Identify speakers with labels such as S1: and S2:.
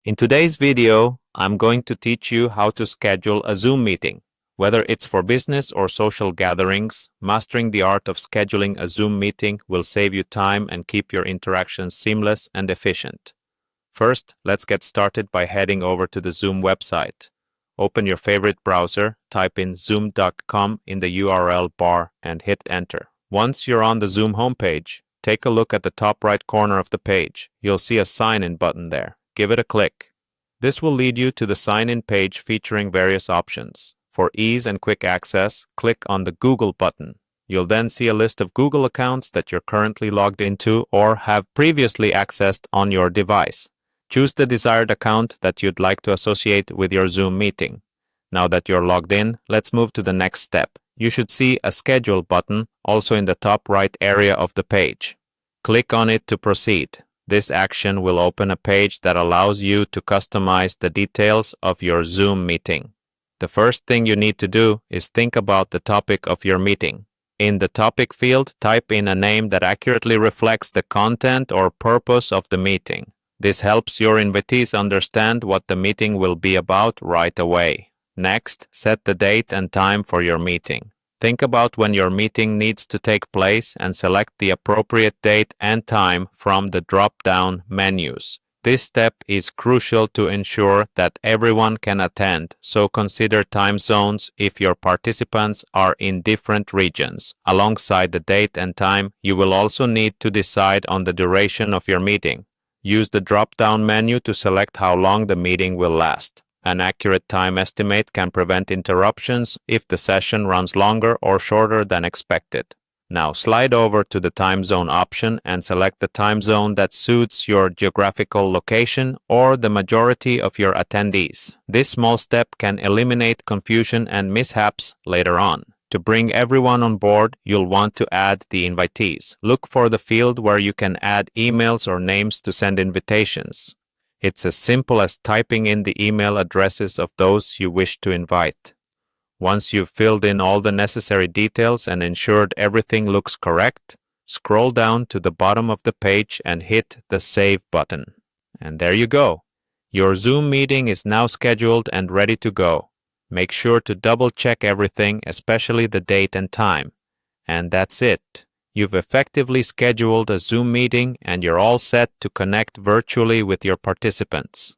S1: In today's video, I'm going to teach you how to schedule a Zoom meeting. Whether it's for business or social gatherings, mastering the art of scheduling a Zoom meeting will save you time and keep your interactions seamless and efficient. First, let's get started by heading over to the Zoom website. Open your favorite browser, type in zoom.com in the URL bar, and hit enter. Once you're on the Zoom homepage, take a look at the top right corner of the page. You'll see a sign-in button there. Give it a click. This will lead you to the sign-in page featuring various options. For ease and quick access, click on the Google button. You'll then see a list of Google accounts that you're currently logged into or have previously accessed on your device. Choose the desired account that you'd like to associate with your Zoom meeting. Now that you're logged in, let's move to the next step. You should see a Schedule button also in the top right area of the page. Click on it to proceed. This action will open a page that allows you to customize the details of your Zoom meeting. The first thing you need to do is think about the topic of your meeting. In the topic field, type in a name that accurately reflects the content or purpose of the meeting. This helps your invitees understand what the meeting will be about right away. Next, set the date and time for your meeting. Think about when your meeting needs to take place and select the appropriate date and time from the drop-down menus. This step is crucial to ensure that everyone can attend, so consider time zones if your participants are in different regions. Alongside the date and time, you will also need to decide on the duration of your meeting. Use the drop-down menu to select how long the meeting will last. An accurate time estimate can prevent interruptions if the session runs longer or shorter than expected. Now slide over to the time zone option and select the time zone that suits your geographical location or the majority of your attendees. This small step can eliminate confusion and mishaps later on. To bring everyone on board, you'll want to add the invitees. Look for the field where you can add emails or names to send invitations. It's as simple as typing in the email addresses of those you wish to invite. Once you've filled in all the necessary details and ensured everything looks correct, scroll down to the bottom of the page and hit the Save button. And there you go. Your Zoom meeting is now scheduled and ready to go. Make sure to double-check everything, especially the date and time. And that's it. You've effectively scheduled a Zoom meeting and you're all set to connect virtually with your participants.